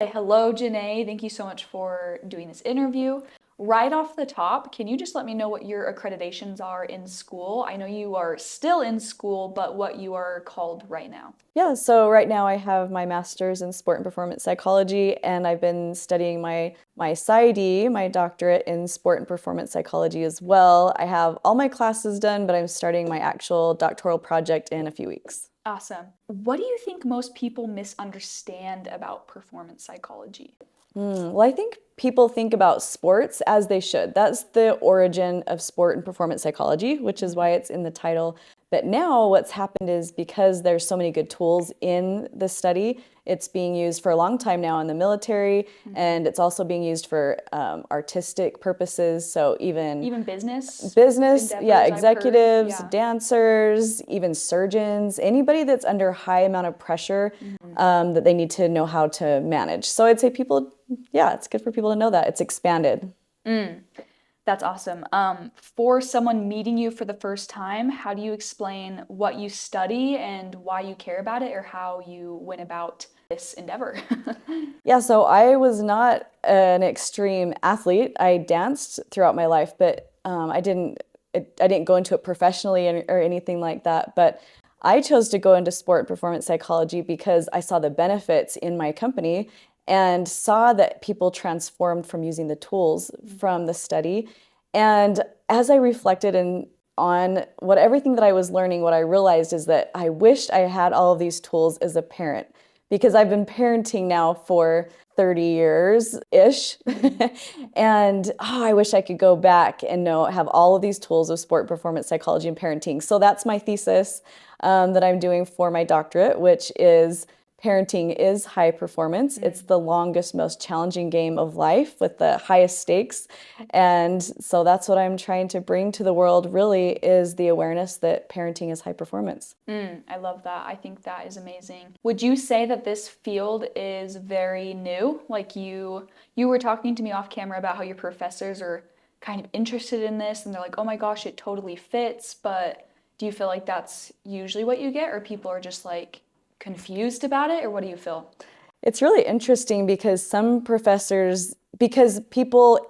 Hello, Janae. Thank you so much for doing this interview. Right off the top, can you just let me know what your accreditations are in school? I know you are still in school, but what you are called right now. Yeah, so right now I have my master's in sport and performance psychology, and I've been studying my PsyD, my doctorate in sport and performance psychology as well. I have all my classes done, but I'm starting my actual doctoral project in a few weeks. Awesome. What do you think most people misunderstand about performance psychology? Well, I think people think about sports as they should. That's the origin of sport and performance psychology, which is why it's in the title. But now what's happened is because there's so many good tools in the study, it's being used for a long time now in the military, and it's also being used for artistic purposes. So Even business, yeah, endeavors, I've heard. executives, Yeah. dancers, even surgeons, anybody that's under high amount of pressure that they need to know how to manage. So I'd say people, yeah, it's good for people to know that. It's expanded. That's awesome. For someone meeting you for the first time, how do you explain what you study and why you care about it, or how you went about this endeavor? Yeah, so I was not an extreme athlete. I danced throughout my life, but I didn't go into it professionally or anything like that. But I chose to go into sport and performance psychology because I saw the benefits in my company and saw that people transformed from using the tools from the study. And as I reflected on what everything that I was learning, what I realized is that I wished I had all of these tools as a parent because I've been parenting now for 30 years-ish. And I wish I could go back and have all of these tools of sport performance psychology and parenting. So that's my thesis that I'm doing for my doctorate, which is parenting is high performance. It's the longest, most challenging game of life with the highest stakes. And so that's what I'm trying to bring to the world, really, is the awareness that parenting is high performance. I love that. I think that is amazing. Would you say that this field is very new? Like you were talking to me off camera about how your professors are kind of interested in this and they're like, "Oh my gosh, it totally fits." But do you feel like that's usually what you get, or people are just like confused about it, or what do you feel? It's really interesting because some professors, because people,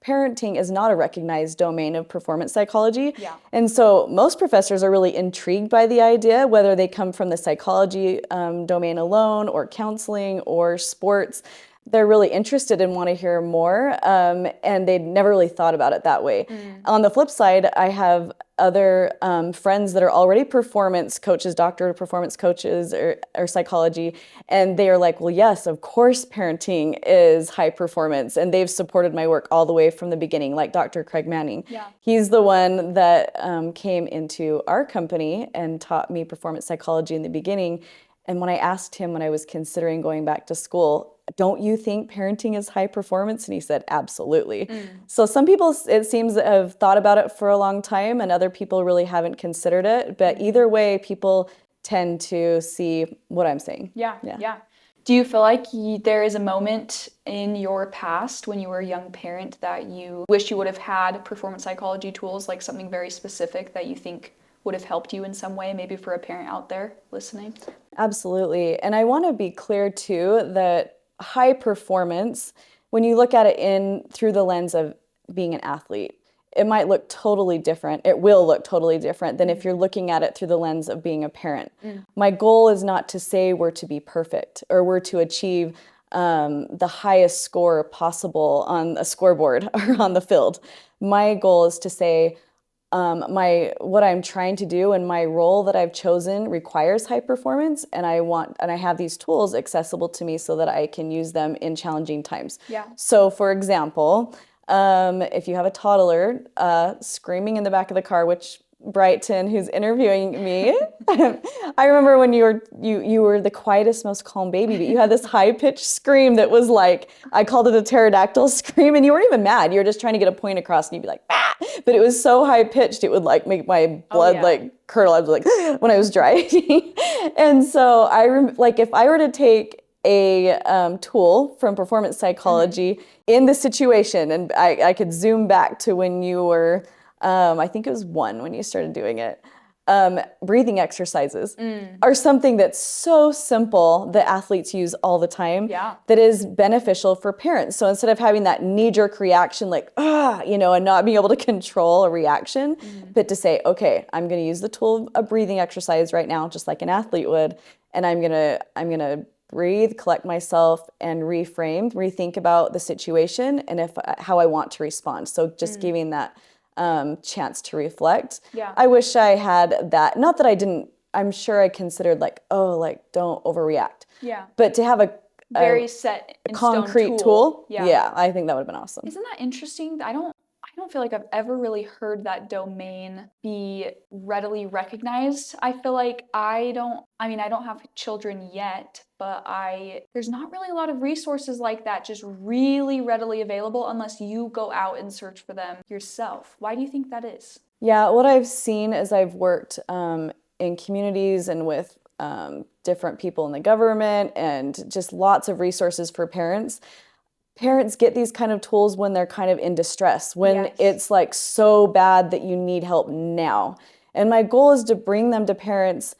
parenting is not a recognized domain of performance psychology. Yeah. And so most professors are really intrigued by the idea, whether they come from the psychology domain alone or counseling or sports. They're really interested and want to hear more, and they'd never really thought about it that way. On the flip side, I have other friends that are already performance coaches, doctor performance coaches or psychology, and they are like, well, yes, of course parenting is high performance, and they've supported my work all the way from the beginning, like Dr. Craig Manning. Yeah. He's the one that came into our company and taught me performance psychology in the beginning. And when I asked him when I was considering going back to school, don't you think parenting is high performance? And he said, absolutely. So some people, it seems, have thought about it for a long time, and other people really haven't considered it. But either way, people tend to see what I'm saying. Yeah. Do you feel like there is a moment in your past when you were a young parent that you wish you would have had performance psychology tools, like something very specific that you think would have helped you in some way, maybe for a parent out there listening? Absolutely. And I want to be clear too that high performance, when you look at it through the lens of being an athlete, it might look totally different. It will look totally different than if you're looking at it through the lens of being a parent. My goal is not to say we're to be perfect or we're to achieve the highest score possible on a scoreboard or on the field. My goal is to say, what I'm trying to do and my role that I've chosen requires high performance, and I have these tools accessible to me so that I can use them in challenging times. Yeah. So for example, if you have a toddler screaming in the back of the car, which Brighton, who's interviewing me, I remember when you were the quietest, most calm baby, but you had this high-pitched scream that was like, I called it a pterodactyl scream, and you weren't even mad. You were just trying to get a point across, and you'd be like, ah! But it was so high-pitched, it would like make my blood like curdle. I was like, when I was driving. And so if I were to take a tool from performance psychology in the situation, and I could zoom back to when you were, I think it was 1 when you started doing it. breathing exercises are something that's so simple that athletes use all the time that is beneficial for parents. So instead of having that knee-jerk reaction like, and not being able to control a reaction, but to say, okay, I'm going to use the tool of a breathing exercise right now, just like an athlete would, and I'm gonna breathe, collect myself, and rethink about the situation and how I want to respond. So just giving that chance to reflect. Yeah. I wish I had that. Not that I didn't. I'm sure I considered don't overreact. Yeah. But to have a very set in concrete stone tool. Yeah, I think that would have been awesome. Isn't that interesting? I don't feel like I've ever really heard that domain be readily recognized. I feel like I don't have children yet, but there's not really a lot of resources like that just really readily available unless you go out and search for them yourself. Why do you think that is? Yeah, what I've seen as I've worked in communities and with different people in the government and just lots of resources for parents. Parents get these kind of tools when they're kind of in distress, when it's like so bad that you need help now. And my goal is to bring them to parents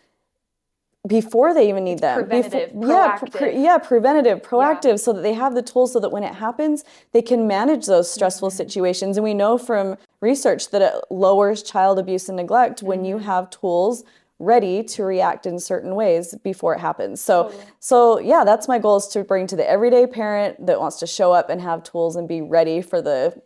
before they even need them. Preventative, proactive. Preventative, proactive, so that they have the tools so that when it happens, they can manage those stressful situations. And we know from research that it lowers child abuse and neglect when you have tools ready to react in certain ways before it happens. So yeah, that's my goal, is to bring to the everyday parent that wants to show up and have tools and be ready for the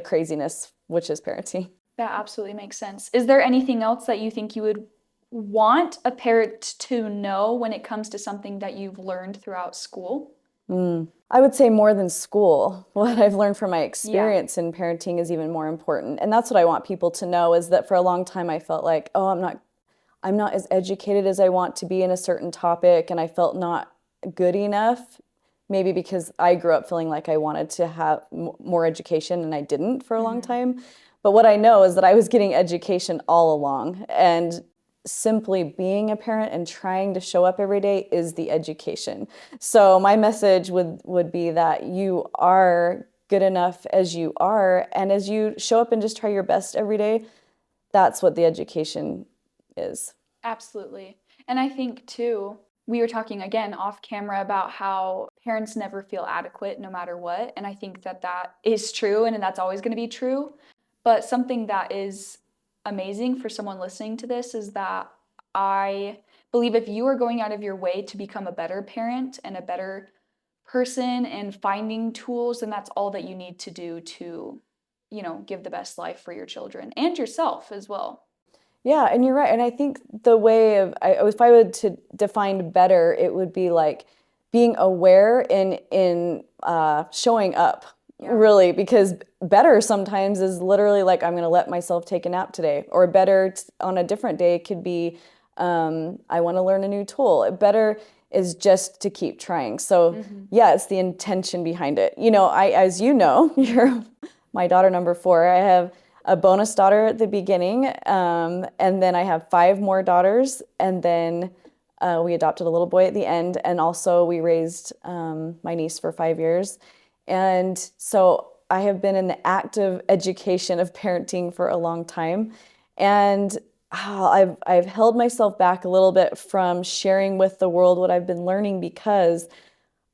craziness, which is parenting. That absolutely makes sense. Is there anything else that you think you would want a parent to know when it comes to something that you've learned throughout school? I would say more than school. What I've learned from my experience in parenting is even more important. And that's what I want people to know, is that for a long time I felt like, I'm not as educated as I want to be in a certain topic, and I felt not good enough, maybe because I grew up feeling like I wanted to have more education and I didn't for a long time. But what I know is that I was getting education all along, and simply being a parent and trying to show up every day is the education. So my message would be that you are good enough as you are, and as you show up and just try your best every day, that's what the education is. Absolutely. And I think too, we were talking again off camera about how parents never feel adequate no matter what. And I think that is true, and that's always going to be true. But something that is amazing for someone listening to this is that I believe if you are going out of your way to become a better parent and a better person and finding tools, then that's all that you need to do to, give the best life for your children and yourself as well. Yeah, and you're right. And I think the way if I were to define better, it would be like being aware in showing up, really, because better sometimes is literally like, I'm going to let myself take a nap today, or better on a different day could be, I want to learn a new tool. Better is just to keep trying. So yeah, it's the intention behind it. As you're my daughter number 4. I have a bonus daughter at the beginning, and then I have 5 more daughters, and then we adopted a little boy at the end, and also we raised my niece for 5 years. And so I have been in the active education of parenting for a long time, and I've held myself back a little bit from sharing with the world what I've been learning, because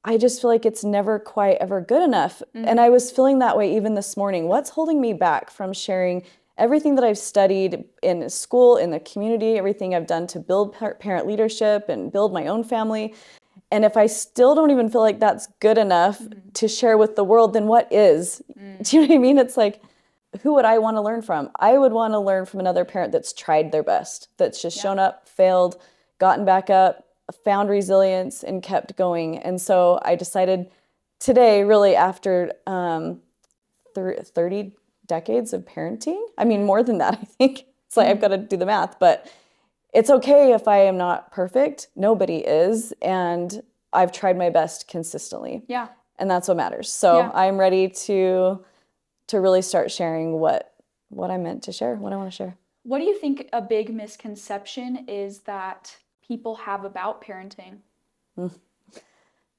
I just feel like it's never quite ever good enough. And I was feeling that way even this morning. What's holding me back from sharing everything that I've studied in school, in the community, everything I've done to build parent leadership and build my own family? And if I still don't even feel like that's good enough to share with the world, then what is? Do you know what I mean? It's like, who would I want to learn from? I would want to learn from another parent that's tried their best, that's just shown up, failed, gotten back up, found resilience, and kept going. And so I decided today, really after 30 decades of parenting, I mean, more than that, I think. It's like I've got to do the math, but it's okay if I am not perfect. Nobody is. And I've tried my best consistently. Yeah. And that's what matters. So I'm ready to really start sharing what I meant to share, what I want to share. What do you think a big misconception is that people have about parenting?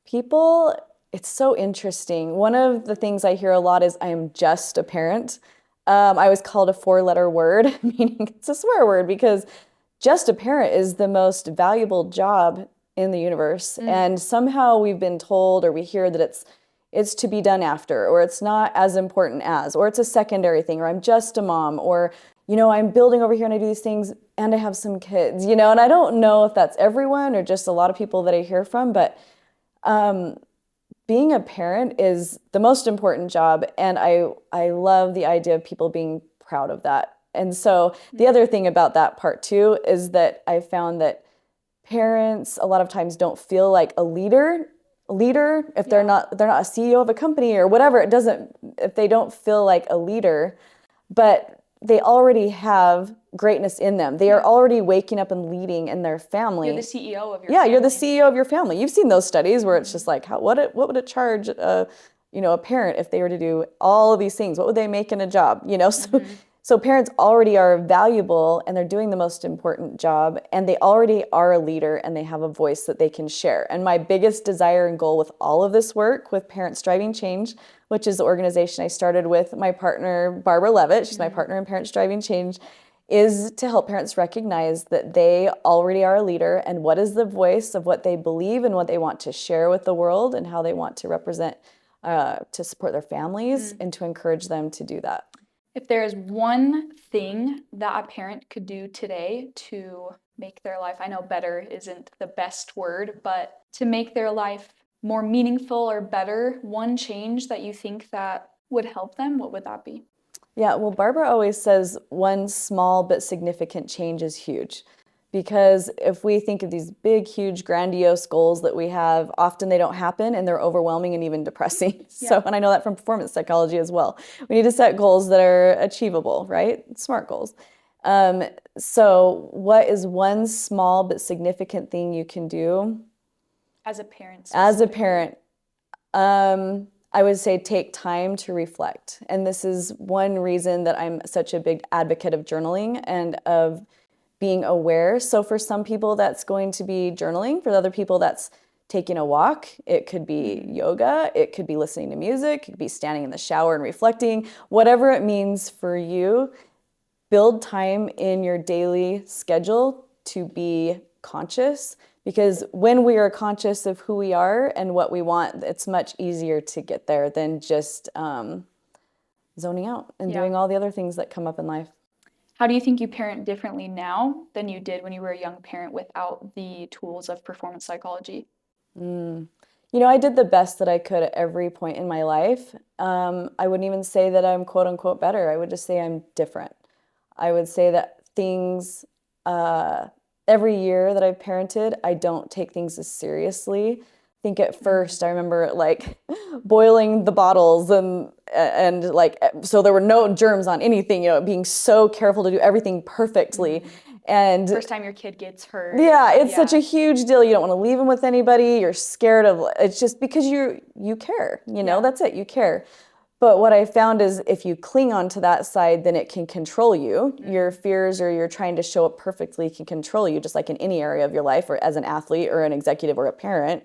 People, it's so interesting. One of the things I hear a lot is, I am just a parent. I was called a 4-letter word, meaning it's a swear word, because just a parent is the most valuable job in the universe. And somehow we've been told, or we hear that it's to be done after, or it's not as important as, or it's a secondary thing, or I'm just a mom, or, I'm building over here and I do these things and I have some kids, and I don't know if that's everyone or just a lot of people that I hear from, but being a parent is the most important job. And I love the idea of people being proud of that. And so the other thing about that part too is that I found that parents a lot of times don't feel like a leader if they're not a CEO of a company or whatever. If they don't feel like a leader, but they already have greatness in them. They are already waking up and leading in their family. You're the CEO of your Yeah, family. you're the CEO of your family. You've seen those studies where it's just like, what would it charge a parent if they were to do all of these things? What would they make in a job? So parents already are valuable and they're doing the most important job, and they already are a leader and they have a voice that they can share. And my biggest desire and goal with all of this work with Parents Driving Change, which is the organization I started with my partner, Barbara Levitt, she's my partner in Parents Driving Change, is to help parents recognize that they already are a leader and what is the voice of what they believe and what they want to share with the world and how they want to represent, to support their families and to encourage them to do that. If there is one thing that a parent could do today to make their life, I know better isn't the best word, but to make their life more meaningful or better, one change that you think that would help them, what would that be? Yeah, well, Barbara always says one small but significant change is huge. Because if we think of these big, huge, grandiose goals that we have, often they don't happen and they're overwhelming and even depressing. So, and I know that from performance psychology as well. We need to set goals that are achievable, right? Smart goals. So what is one small but significant thing you can do? As a parent. As a parent, I would say take time to reflect. And this is one reason that I'm such a big advocate of journaling and of being aware. So for some people, that's going to be journaling. For other people, that's taking a walk. It could be yoga. It could be listening to music. It could be standing in the shower and reflecting. Whatever it means for you, build time in your daily schedule to be conscious. Because when we are conscious of who we are and what we want, it's much easier to get there than just zoning out and doing all the other things that come up in life. How do you think you parent differently now than you did when you were a young parent without the tools of performance psychology? I did the best that I could at every point in my life. I wouldn't even say that I'm quote unquote better. I would just say I'm different. I would say that things, every year that I've parented, I don't take things as seriously. I think at first I remember like boiling the bottles and like, so there were no germs on anything, being so careful to do everything perfectly. And first time your kid gets hurt. Yeah, it's such a huge deal. You don't want to leave them with anybody. You're scared of, it's just because you care, that's it, you care. But what I found is if you cling onto that side, then it can control you. Your fears or you're trying to show up perfectly can control you, just like in any area of your life or as an athlete or an executive or a parent.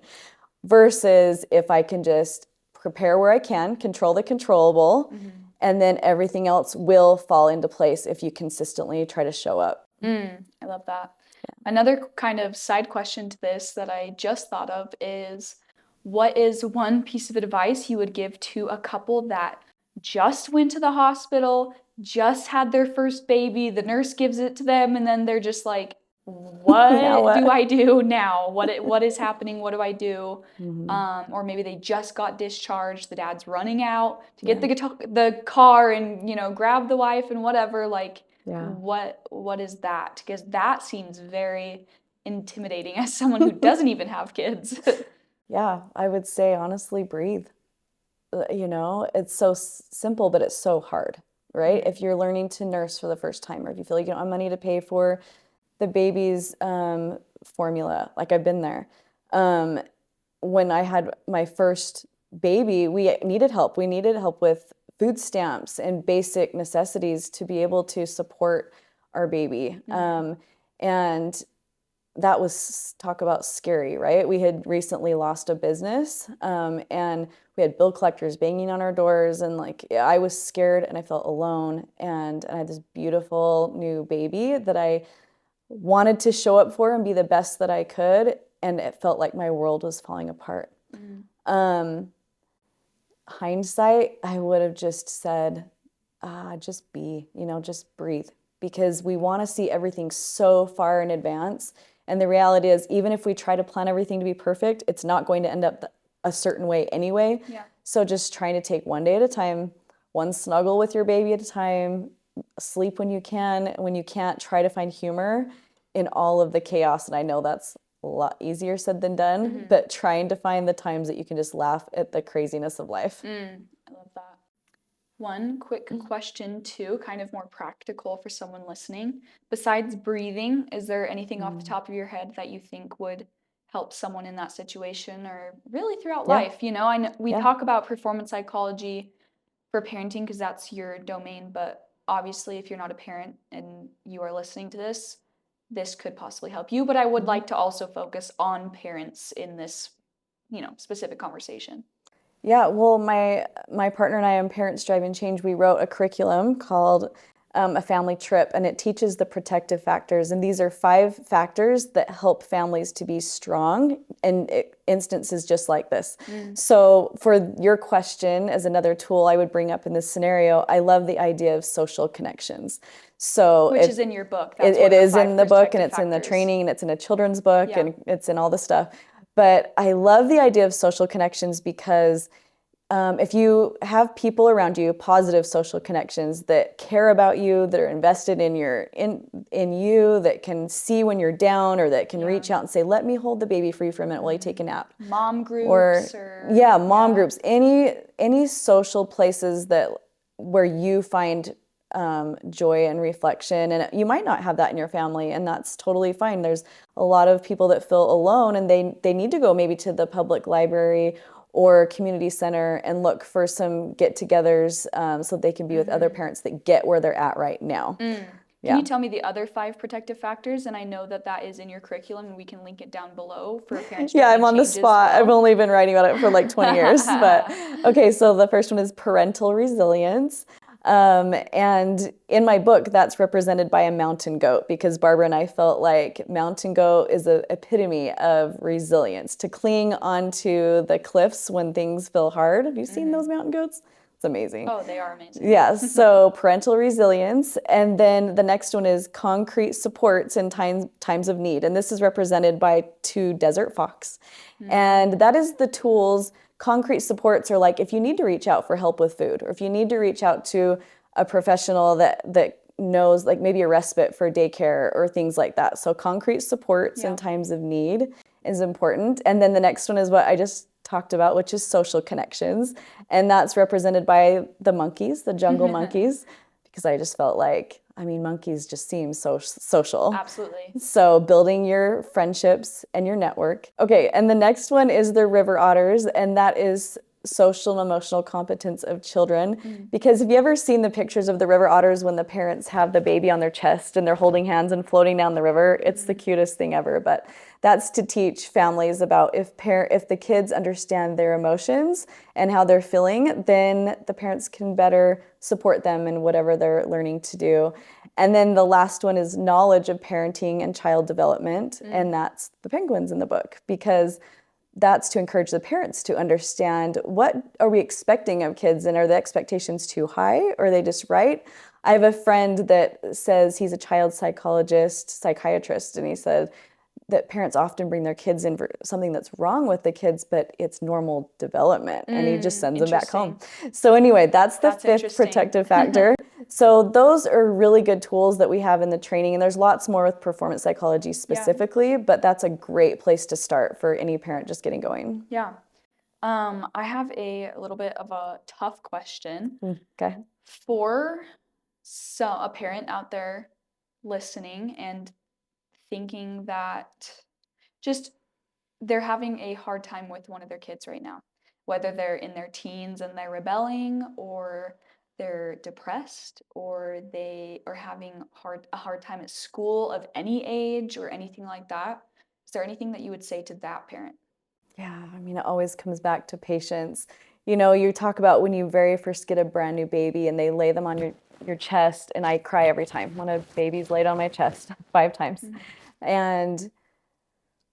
Versus if I can just prepare where I can, control the controllable, and then everything else will fall into place if you consistently try to show up. I love that. Yeah. Another kind of side question to this that I just thought of is, what is one piece of advice you would give to a couple that just went to the hospital, just had their first baby, the nurse gives it to them, and then they're just like, what do I do now? What is happening? What do I do? Or maybe they just got discharged. The dad's running out to get the car and grab the wife and whatever. Like, what is that? Because that seems very intimidating as someone who doesn't even have kids. Yeah, I would say honestly, breathe. It's so simple, but it's so hard, right? If you're learning to nurse for the first time, or if you feel like you don't have money to pay for the baby's formula, like I've been there. When I had my first baby, we needed help. We needed help with food stamps and basic necessities to be able to support our baby. And that was, talk about scary, right? We had recently lost a business, and we had bill collectors banging on our doors, and like I was scared and I felt alone. And I had this beautiful new baby that I wanted to show up for and be the best that I could, and it felt like my world was falling apart. Hindsight, I would have just said, just be, just breathe, because we want to see everything so far in advance. And the reality is, even if we try to plan everything to be perfect, it's not going to end up a certain way anyway. Yeah. So just trying to take one day at a time, one snuggle with your baby at a time, sleep when you can. When you can't, try to find humor in all of the chaos. And I know that's a lot easier said than done, but trying to find the times that you can just laugh at the craziness of life. I love that. One quick question too, kind of more practical for someone listening. Besides breathing, is there anything off the top of your head that you think would help someone in that situation, or really throughout life? I know we talk about performance psychology for parenting because that's your domain, but obviously if you're not a parent and you are listening to this, this could possibly help you. But I would like to also focus on parents in this, specific conversation. Yeah, well, my partner and I on Parents Driving Change, we wrote a curriculum called A Family Trip, and it teaches the protective factors. And these are 5 factors that help families to be strong in instances just like this. So for your question, as another tool I would bring up in this scenario, I love the idea of social connections. So Which is in your book. That's it is in the book, and it's in the training, and it's in a children's book, and it's in all the stuff. But I love the idea of social connections because if you have people around you, positive social connections that care about you, that are invested in you, that can see when you're down, or that can reach out and say, "Let me hold the baby for you for a minute while you take a nap." Mom groups, mom groups. Any social places where you find joy and reflection. And you might not have that in your family, and that's totally fine. There's a lot of people that feel alone, and they need to go maybe to the public library or community center and look for some get-togethers so they can be with other parents that get where they're at right now. Can you tell me the other 5 protective factors? And I know that is in your curriculum, and we can link it down below for parents. Yeah, I'm on the spot. I've only been writing about it for like 20 years. But okay, so the first one is parental resilience. And in my book, that's represented by a mountain goat, because Barbara and I felt like mountain goat is an epitome of resilience, to cling onto the cliffs when things feel hard. Have you seen those mountain goats? It's amazing. Oh, they are amazing. Yeah, so parental resilience. And then the next one is concrete supports in times of need. And this is represented by 2 desert fox. And that is the tools. Concrete supports are like if you need to reach out for help with food, or if you need to reach out to a professional that knows, like maybe a respite for daycare or things like that. So concrete supports in times of need is important. And then the next one is what I just talked about, which is social connections. And that's represented by the monkeys, the jungle monkeys, because I just felt like, monkeys just seem so social. Absolutely. So building your friendships and your network. Okay, and the next one is the river otters, and that is social and emotional competence of children. Because have you ever seen the pictures of the river otters when the parents have the baby on their chest and they're holding hands and floating down the river? It's the cutest thing ever. But that's to teach families about if the kids understand their emotions and how they're feeling, then the parents can better support them in whatever they're learning to do. And then the last one is knowledge of parenting and child development, and that's the penguins in the book, because that's to encourage the parents to understand, what are we expecting of kids, and are the expectations too high, or are they just right? I have a friend that says he's a child psychiatrist, and he said that parents often bring their kids in for something that's wrong with the kids, but it's normal development, and he just sends them back home. So anyway, that's the 5th protective factor. So those are really good tools that we have in the training, and there's lots more with performance psychology specifically, but that's a great place to start for any parent just getting going. Yeah. I have a little bit of a tough question. Okay. For a parent out there listening and thinking that just they're having a hard time with one of their kids right now, whether they're in their teens and they're rebelling, or they're depressed, or they are having a hard time at school of any age or anything like that. Is there anything that you would say to that parent? Yeah, it always comes back to patience. You talk about when you very first get a brand new baby and they lay them on your chest, and I cry every time when a baby's laid on my chest 5 times. And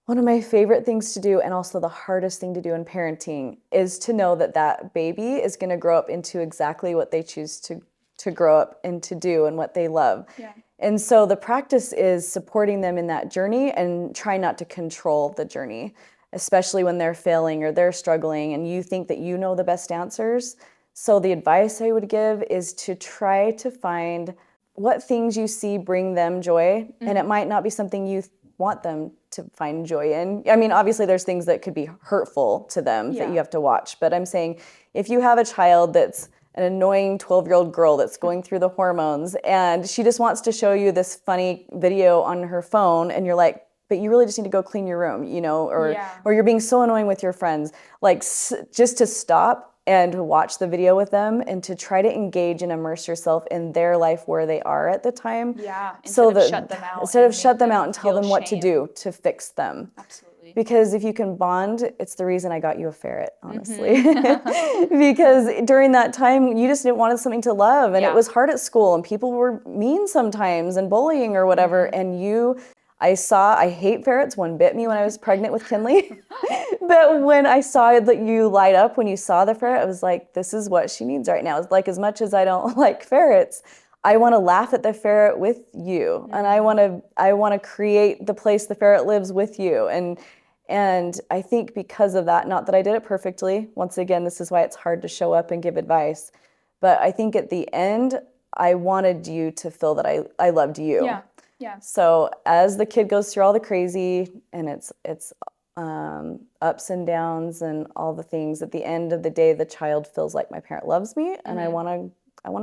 one of my favorite things to do, and also the hardest thing to do in parenting, is to know that that baby is going to grow up into exactly what they choose to grow up and to do and what they love. Yeah. And so the practice is supporting them in that journey and try not to control the journey, especially when they're failing or they're struggling and you think that you know the best answers. So the advice I would give is to try to find what things you see bring them joy. And it might not be something you want them to find joy in. I mean, obviously there's things that could be hurtful to them that you have to watch. But I'm saying if you have a child that's an annoying 12-year-old girl that's going through the hormones and she just wants to show you this funny video on her phone and you're like, but you really just need to go clean your room, you know, or you're being so annoying with your friends, like just to stop and watch the video with them and to try to engage and immerse yourself in their life where they are at the time. Yeah, instead of shut them out. Instead of shut them out and tell them what to do to fix them. Absolutely. Because if you can bond, it's the reason I got you a ferret, honestly. Because during that time, you just wanted something to love and it was hard at school and people were mean sometimes and bullying or whatever. And I hate ferrets. One bit me when I was pregnant with Kinley. But when I saw that you light up when you saw the ferret, I was like, this is what she needs right now. It's like, as much as I don't like ferrets, I want to laugh at the ferret with you. And I want to create the place the ferret lives with you. And I think because of that, not that I did it perfectly. Once again, this is why it's hard to show up and give advice. But I think at the end, I wanted you to feel that I loved you. Yeah. Yeah. So as the kid goes through all the crazy and it's ups and downs and all the things, at the end of the day, the child feels like my parent loves me and I want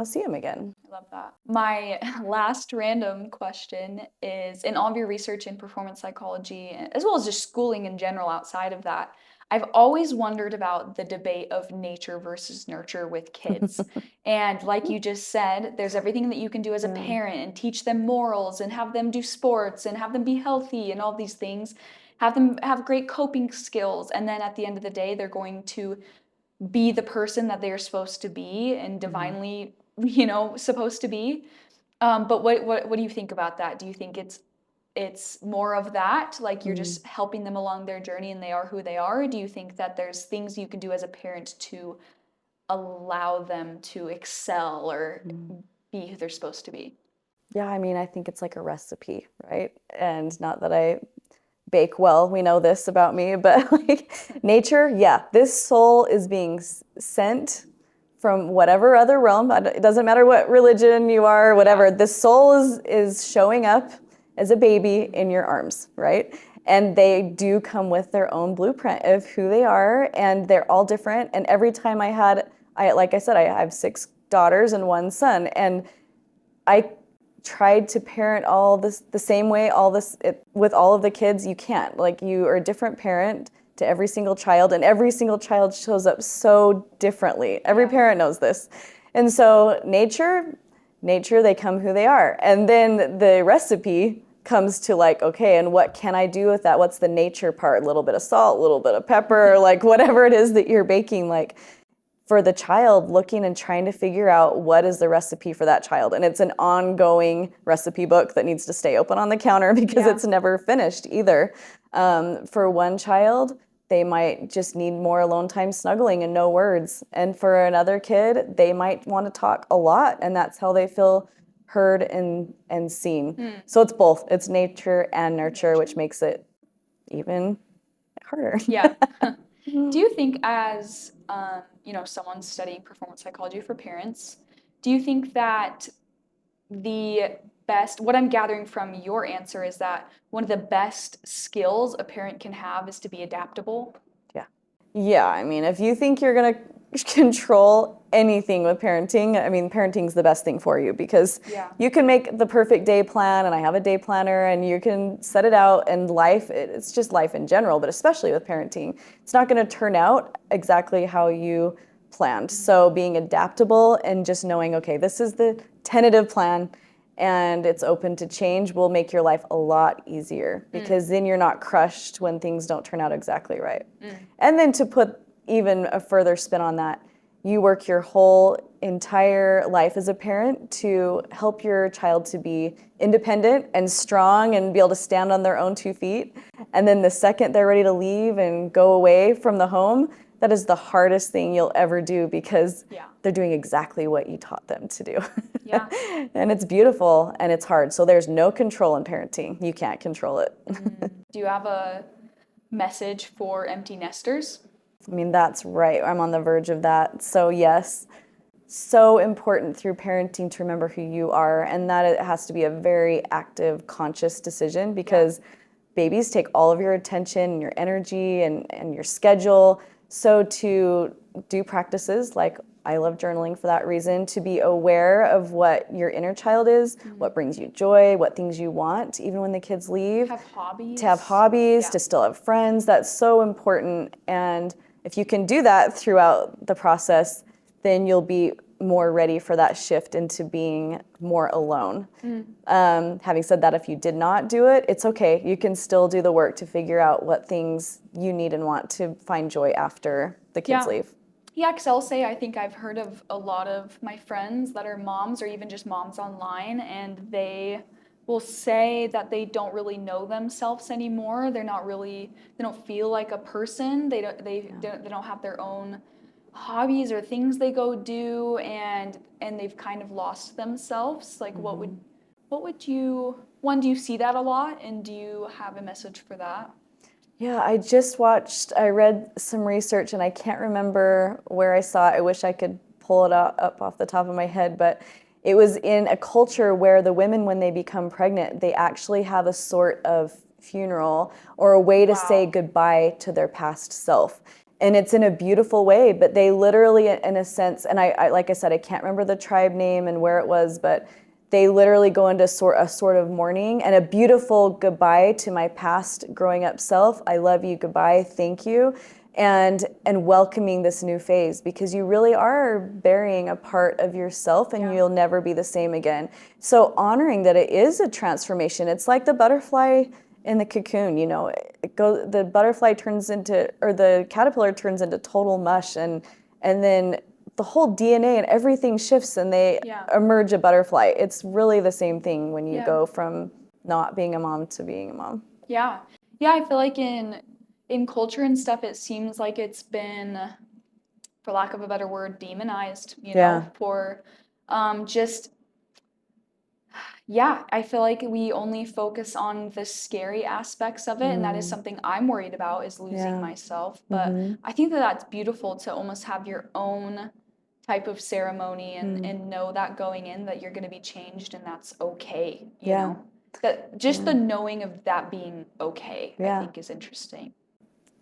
to see him again. I love that. My last random question is, in all of your research in performance psychology, as well as just schooling in general outside of that, I've always wondered about the debate of nature versus nurture with kids. And like you just said, there's everything that you can do as a parent and teach them morals and have them do sports and have them be healthy and all these things, have them have great coping skills. And then at the end of the day, they're going to be the person that they're supposed to be and divinely, supposed to be. But what do you think about that? Do you think it's more of that, like you're just helping them along their journey and they are who they are? Or do you think that there's things you can do as a parent to allow them to excel or be who they're supposed to be? Yeah, I mean, I think it's like a recipe, right? And not that I bake well, we know this about me, but like nature, this soul is being sent from whatever other realm. It doesn't matter what religion you are, whatever. This soul is showing up as a baby in your arms, right? And they do come with their own blueprint of who they are, and they're all different. And every time like I said, I have 6 daughters and 1 son, and I tried to parent all this the same way, with all of the kids. You can't. Like, you are a different parent to every single child, and every single child shows up so differently. Every parent knows this. And so nature, they come who they are. And then the recipe comes to like, okay, and what can I do with that? What's the nature part? A little bit of salt, a little bit of pepper, like whatever it is that you're baking, like for the child, looking and trying to figure out what is the recipe for that child. And it's an ongoing recipe book that needs to stay open on the counter because it's never finished either. For one child, they might just need more alone time snuggling and no words. And for another kid, they might want to talk a lot, and that's how they feel heard and seen. So it's both. It's nature and nurture, which makes it even harder. Yeah. Do you think as, someone studying performance psychology for parents, do you think that what I'm gathering from your answer is that one of the best skills a parent can have is to be adaptable? Yeah, I mean, if you think you're going to control anything with parenting, I mean, parenting's the best thing for you because you can make the perfect day plan, and I have a day planner, and you can set it out, and it's just life in general, but especially with parenting, it's not going to turn out exactly how you planned. So being adaptable and just knowing, okay, this is the tentative plan, and it's open to change will make your life a lot easier because then you're not crushed when things don't turn out exactly right. And then to put even a further spin on that, you work your whole entire life as a parent to help your child to be independent and strong and be able to stand on their own 2 feet. And then the second they're ready to leave and go away from the home, that is the hardest thing you'll ever do because they're doing exactly what you taught them to do. Yeah. And it's beautiful and it's hard. So there's no control in parenting. You can't control it. Do you have a message for empty nesters? I mean, that's right. I'm on the verge of that. So yes, so important through parenting to remember who you are, and that it has to be a very active, conscious decision because babies take all of your attention, your energy, and your schedule. So to do practices like I love journaling for that reason, to be aware of what your inner child is, what brings you joy, what things you want, even when the kids leave. Have hobbies. To have hobbies, to still have friends. That's so important. And if you can do that throughout the process, then you'll be more ready for that shift into being more alone. Having said that, if you did not do it, it's okay. You can still do the work to figure out what things you need and want to find joy after the kids leave. Yeah, because I'll say I think I've heard of a lot of my friends that are moms or even just moms online, and they will say that they don't really know themselves anymore. They don't feel like a person. They don't have their own hobbies or things they go do, and they've kind of lost themselves. Like what would you, do you see that a lot, and do you have a message for that? Yeah, I read some research and I can't remember where I saw it. I wish I could pull it up off the top of my head, but it was in a culture where the women, when they become pregnant, they actually have a sort of funeral or a way to say goodbye to their past self. And it's in a beautiful way, but they literally, in a sense, and I like I said, I can't remember the tribe name and where it was, but they literally go into a sort of mourning and a beautiful goodbye to my past growing up self. I love you, goodbye, thank you. And welcoming this new phase, because you really are burying a part of yourself and you'll never be the same again. So honoring that it is a transformation. It's like the butterfly in the cocoon, the butterfly turns into, or the caterpillar turns into total mush, and then the whole DNA and everything shifts and they emerge a butterfly. It's really the same thing when you go from not being a mom to being a mom. Yeah. Yeah, I feel like in culture and stuff, it seems like it's been, for lack of a better word, demonized, for just, I feel like we only focus on the scary aspects of it, and that is something I'm worried about, is losing myself. But I think that that's beautiful to almost have your own type of ceremony and know that going in that you're going to be changed and that's okay, you know? That just the knowing of that being okay, I think is interesting.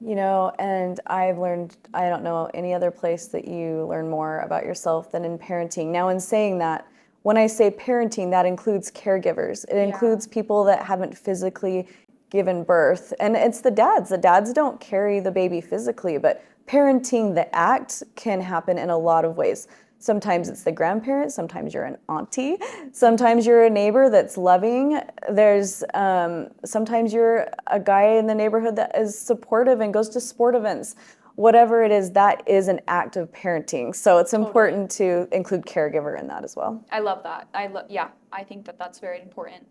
And I've learned, I don't know any other place that you learn more about yourself than in parenting. Now, in saying that, when I say parenting, that includes caregivers. It includes people that haven't physically given birth. And it's the dads. The dads don't carry the baby physically, but parenting, the act, can happen in a lot of ways. Sometimes it's the grandparent, sometimes you're an auntie, sometimes you're a neighbor that's loving. There's sometimes you're a guy in the neighborhood that is supportive and goes to sport events. Whatever it is, that is an act of parenting. So it's important to include caregiver in that as well. I love that. I think that that's very important.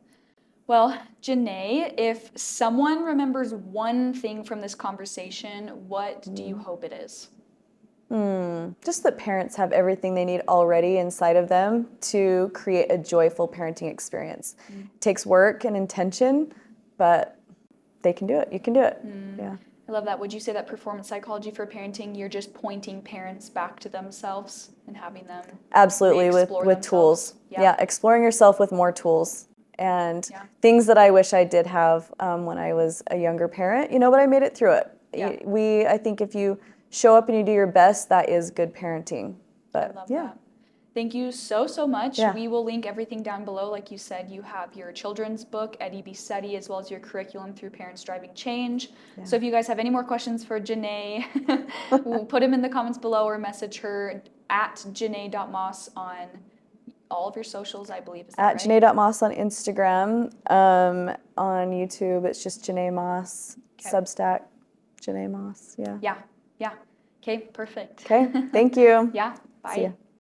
Well, Janae, if someone remembers one thing from this conversation, what do you hope it is? Just that parents have everything they need already inside of them to create a joyful parenting experience. It takes work and intention, but they can do it. You can do it. Yeah. I love that. Would you say that performance psychology for parenting, you're just pointing parents back to themselves and having them absolutely with themselves? Tools. Yeah, exploring yourself with more tools and things that I wish I did have when I was a younger parent, but I made it through it. I think if you show up and you do your best, that is good parenting. But I love that. Thank you so much. We will link everything down below. Like you said, you have your children's book, Eddie B. Steady, as well as your curriculum through Parents Driving Change. So if you guys have any more questions for Janae, we'll put them in the comments below or message her at janae.moss on all of your socials, I believe. Is that at right? Janae.moss on Instagram. On YouTube, it's just Janae Moss. Substack, Janae Moss. Yeah. Okay, perfect. Okay, thank you. Yeah, See bye. ya.